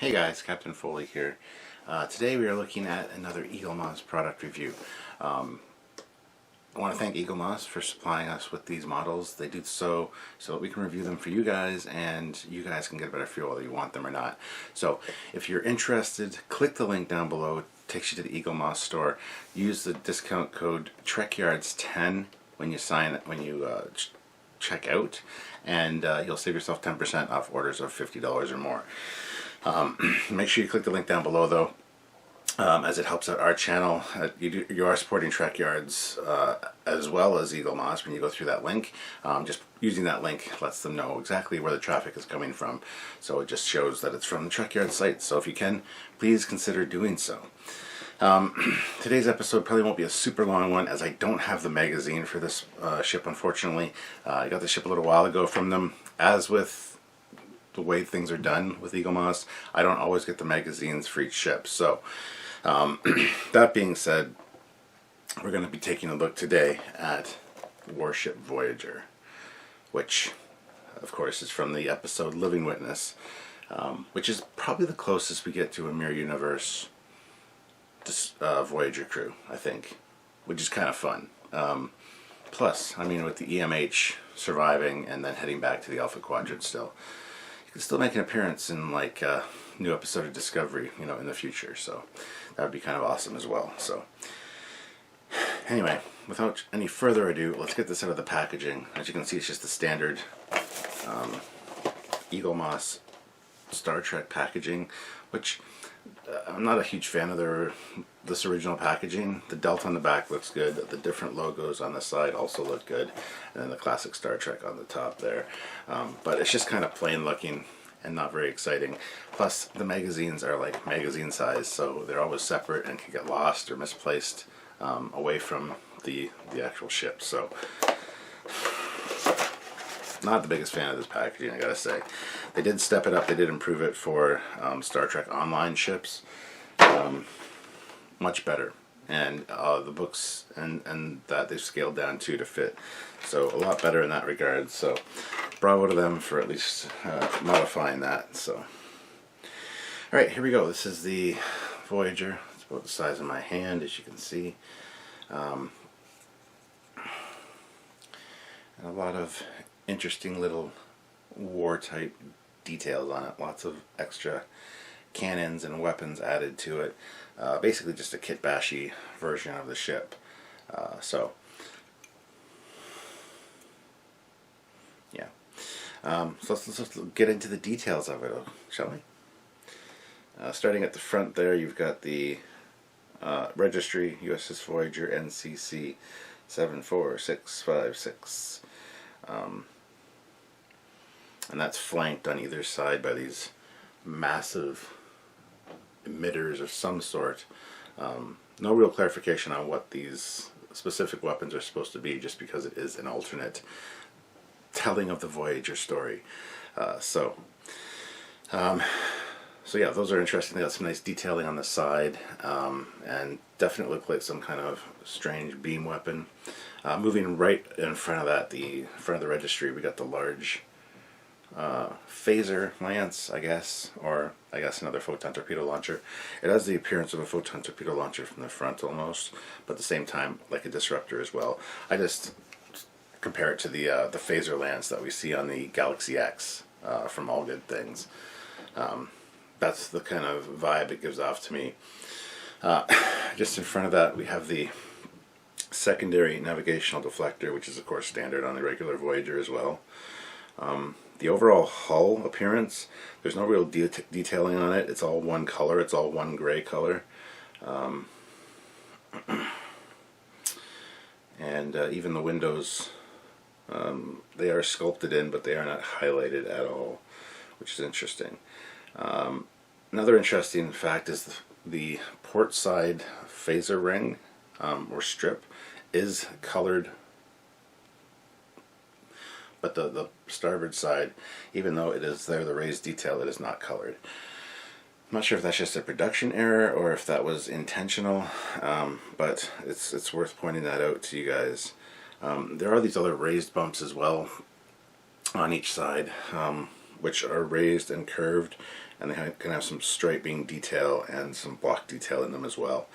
Hey guys, Captain Foley here. Today we are looking at another Eaglemoss product review. I want to thank Eaglemoss for supplying us with these models. They do so that we can review them for you guys, and you guys can get a better feel whether you want them or not. So if you're interested, click the link down below. It takes you to the Eaglemoss store. Use the discount code Trekyards10 when you check out, and you'll save yourself 10% off orders of $50 or more. Make sure you click the link down below though, as it helps out our channel. You are supporting Trekyards as well as Eaglemoss when you go through that link. Just using that link lets them know exactly where the traffic is coming from, so it just shows that it's from the Trekyards site. So if you can, please consider doing so. Today's episode probably won't be a super long one, as I don't have the magazine for this ship, unfortunately. I got the ship a little while ago from them. As with the way things are done with Eaglemoss, I don't always get the magazines for each ship. So that being said, we're going to be taking a look today at Warship Voyager, which of course is from the episode Living Witness, which is probably the closest we get to a Mirror Universe Voyager crew, I think, which is kind of fun. Plus, I mean, with the EMH surviving and then heading back to the Alpha Quadrant still, you can still make an appearance in like a new episode of Discovery, you know, in the future. So that would be kind of awesome as well. So anyway, without any further ado, let's get this out of the packaging. As you can see, it's just the standard Eaglemoss Star Trek packaging, which I'm not a huge fan of this original packaging. The Delta on the back looks good. The different logos on the side also look good. And then the classic Star Trek on the top there. But it's just kind of plain looking and not very exciting. Plus, the magazines are like magazine size, so they're always separate and can get lost or misplaced away from the actual ship. So, not the biggest fan of this packaging, I gotta say. They did step it up. They did improve it for Star Trek Online ships. Much better. And the books and that they've scaled down to fit. So a lot better in that regard. So bravo to them for at least modifying that. So, alright, here we go. This is the Voyager. It's about the size of my hand, as you can see. And a lot of interesting little war type details on it. Lots of extra cannons and weapons added to it. Basically just a kitbashy version of the ship. So yeah. So let's get into the details of it, shall we? Starting at the front there, you've got the registry, USS Voyager NCC 74656. And that's flanked on either side by these massive emitters of some sort. No real clarification on what these specific weapons are supposed to be, just because it is an alternate telling of the Voyager story. So yeah, those are interesting. They got some nice detailing on the side, and definitely look like some kind of strange beam weapon. Moving right in front of that, the front of the registry, we got the large phaser lance, I guess, or I guess another photon torpedo launcher. It has the appearance of a photon torpedo launcher from the front almost, but at the same time like a disruptor as well. I just compare it to the phaser lance that we see on the Galaxy X from All Good Things. That's the kind of vibe it gives off to me. Just in front of that, we have the secondary navigational deflector, which is of course standard on the regular Voyager as well. The overall hull appearance, there's no real detailing on it. It's all one color. It's all one gray color. And even the windows, they are sculpted in, but they are not highlighted at all, which is interesting. Another interesting fact is the port side phaser ring, or strip, is colored, but the starboard side, even though it is there, the raised detail, it is not colored. I'm not sure if that's just a production error or if that was intentional, but it's worth pointing that out to you guys. There are these other raised bumps as well on each side, which are raised and curved, and they can have some striping detail and some block detail in them as well.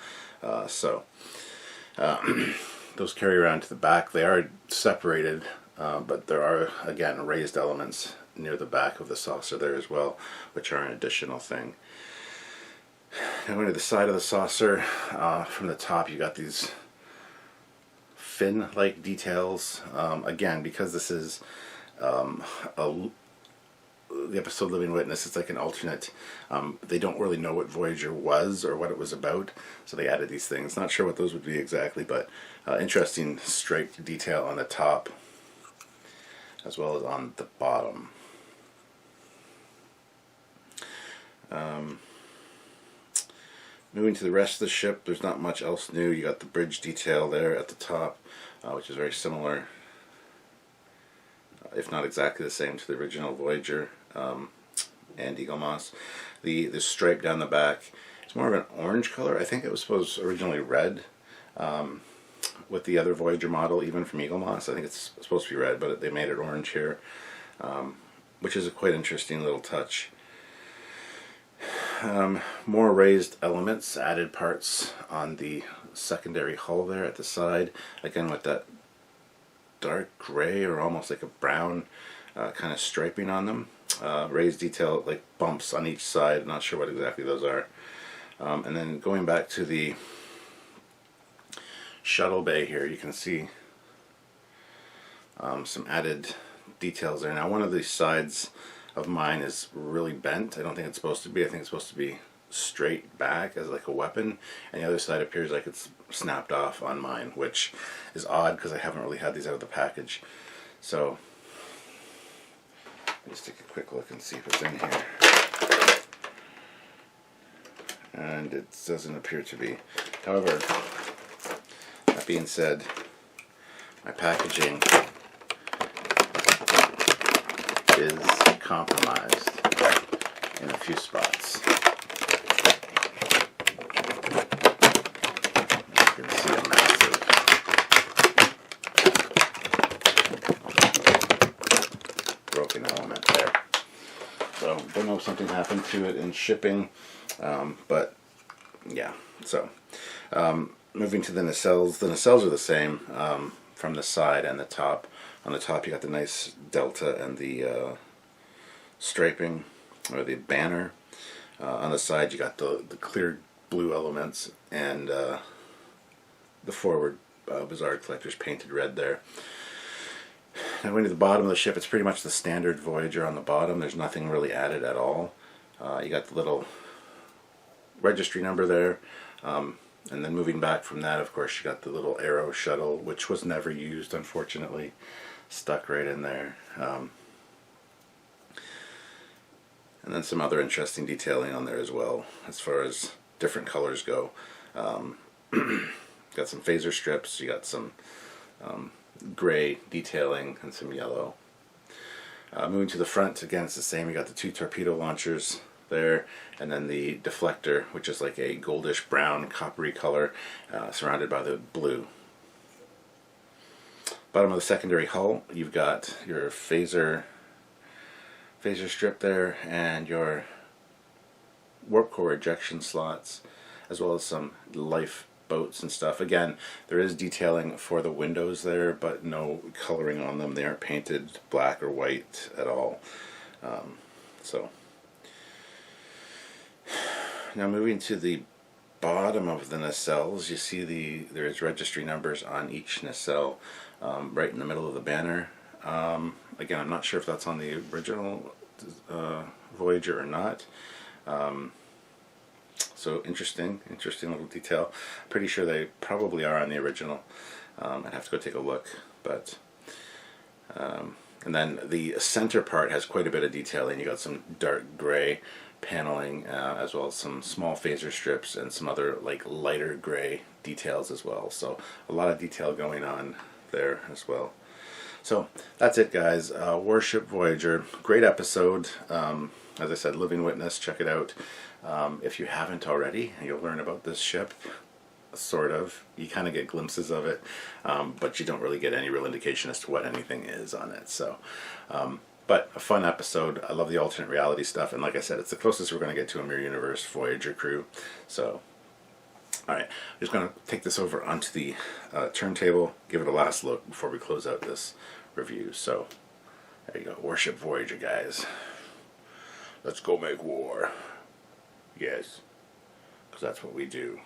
Those carry around to the back. They are separated, but there are, again, raised elements near the back of the saucer there as well, which are an additional thing. Now going to the side of the saucer, from the top you got these fin-like details. Again, because this is the episode Living Witness, it's like an alternate. They don't really know what Voyager was or what it was about, so they added these things. Not sure what those would be exactly, but interesting striped detail on the top as well as on the bottom. Moving to the rest of the ship, there's not much else new. You got the bridge detail there at the top, which is very similar, if not exactly the same, to the original Voyager and Eaglemoss. The stripe down the back, it's more of an orange color. I think it was supposed originally red with the other Voyager model, even from Eaglemoss. I think it's supposed to be red, but they made it orange here, which is a quite interesting little touch. More raised elements, added parts on the secondary hull there at the side, again with that dark gray or almost like a brown kind of striping on them. Raised detail like bumps on each side, not sure what exactly those are. And then going back to the Shuttle Bay here, you can see some added details there. Now one of these sides of mine is really bent. I don't think it's supposed to be. I think it's supposed to be straight back as like a weapon, and the other side appears like it's snapped off on mine, which is odd because I haven't really had these out of the package. So let's take a quick look and see if it's in here, and it doesn't appear to be. However, that being said, my packaging is compromised in a few spots. You can see a massive broken element there. So don't know if something happened to it in shipping, but yeah. So moving to the nacelles. The nacelles are the same from the side and the top. On the top you got the nice delta and the striping, or the banner. On the side you got the clear blue elements and the forward Bizarre Collectors painted red there. Now going to the bottom of the ship, it's pretty much the standard Voyager on the bottom. There's nothing really added at all. You got the little registry number there. And then moving back from that, of course, you got the little arrow shuttle, which was never used, unfortunately, stuck right in there. And then some other interesting detailing on there as well, as far as different colors go. Got some phaser strips, you got some gray detailing, and some yellow. Moving to the front, again, it's the same. You got the two torpedo launchers there, and then the deflector, which is like a goldish brown coppery color, surrounded by the blue. Bottom of the secondary hull, you've got your phaser strip there and your warp core ejection slots, as well as some lifeboats and stuff. Again, there is detailing for the windows there, but no coloring on them. They aren't painted black or white at all. Now moving to the bottom of the nacelles, you see there is registry numbers on each nacelle, right in the middle of the banner. Again, I'm not sure if that's on the original Voyager or not. So interesting little detail. Pretty sure they probably are on the original. I'd have to go take a look, but and then the center part has quite a bit of detailing. You got some dark gray paneling, as well as some small phaser strips and some other like lighter gray details as well. So a lot of detail going on there as well. So that's it, guys. Warship Voyager, great episode. As I said, Living Witness, check it out. If you haven't already, you'll learn about this ship, sort of. You kind of get glimpses of it, but you don't really get any real indication as to what anything is on it. So But a fun episode. I love the alternate reality stuff, and like I said, it's the closest we're going to get to a Mirror Universe Voyager crew. So, alright, I'm just going to take this over onto the turntable, give it a last look before we close out this review. So, there you go, Warship Voyager, guys. Let's go make war. Yes, because that's what we do.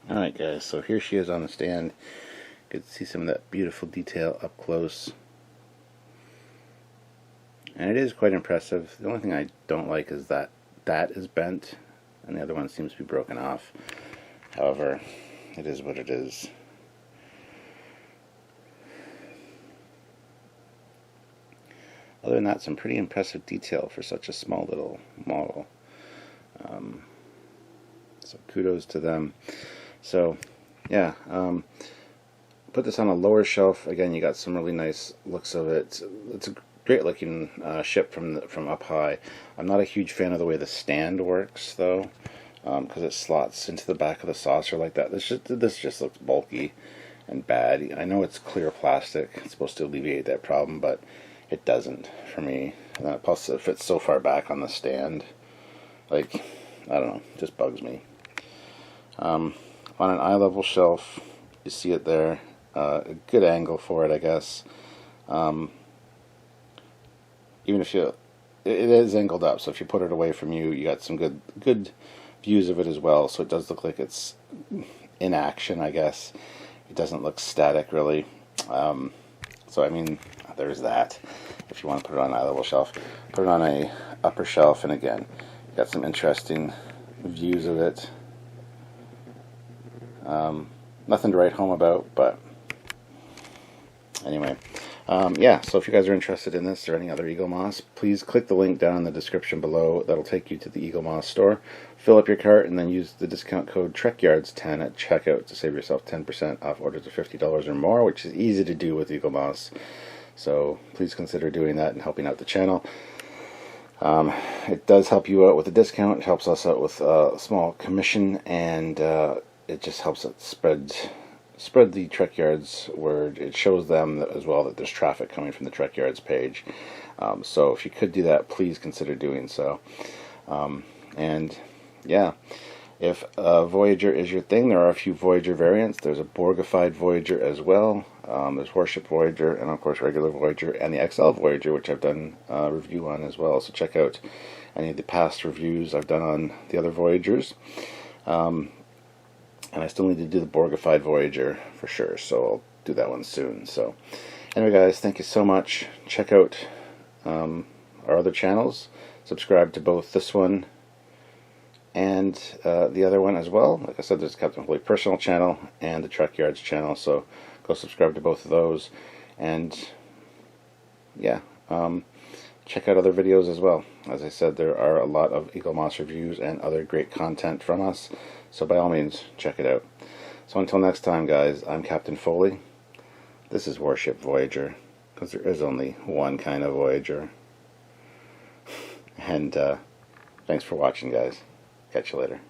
Alright guys, so here she is on the stand. Get to see some of that beautiful detail up close. And it is quite impressive. The only thing I don't like is that is bent and the other one seems to be broken off. However, it is what it is. Other than that, some pretty impressive detail for such a small little model. So kudos to them. So, yeah, put this on a lower shelf. Again, you got some really nice looks of it. It's a great looking ship from up high. I'm not a huge fan of the way the stand works, though, because it slots into the back of the saucer like that. This just looks bulky and bad. I know it's clear plastic. It's supposed to alleviate that problem, but it doesn't for me. And then plus, it fits so far back on the stand. Like, I don't know, it just bugs me. On an eye level shelf, you see it there. A good angle for it, I guess. Even if it is angled up, so if you put it away from you, you got some good views of it as well. So it does look like it's in action, I guess. It doesn't look static, really. So I mean, there's that. If you want to put it on an eye level shelf, put it on a upper shelf, and again, you got some interesting views of it. Nothing to write home about, but anyway, yeah, so if you guys are interested in this or any other Eaglemoss, please click the link down in the description below. That'll take you to the Eaglemoss store. Fill up your cart and then use the discount code Trekyards10 at checkout to save yourself 10% off orders of $50 or more, which is easy to do with Eaglemoss. So please consider doing that and helping out the channel. It does help you out with a discount. It helps us out with a small commission, and it just helps it spread the Trekyards word. It shows them as well that there's traffic coming from the Trekyards page. So if you could do that, please consider doing so. And yeah, if Voyager is your thing, there are a few Voyager variants. There's a Borgified Voyager as well. There's Warship Voyager, and of course regular Voyager, and the XL Voyager, which I've done a review on as well. So check out any of the past reviews I've done on the other Voyagers. And I still need to do the Borgified Voyager for sure, so I'll do that one soon. So anyway guys, thank you so much. Check out our other channels. Subscribe to both this one and the other one as well. Like I said, there's Captain Foley personal channel and the Trekyards channel, so go subscribe to both of those. And yeah, check out other videos as well. As I said, there are a lot of Eaglemoss reviews and other great content from us, so by all means, check it out. So until next time, guys, I'm Captain Foley. This is Warship Voyager, because there is only one kind of Voyager. And thanks for watching, guys. Catch you later.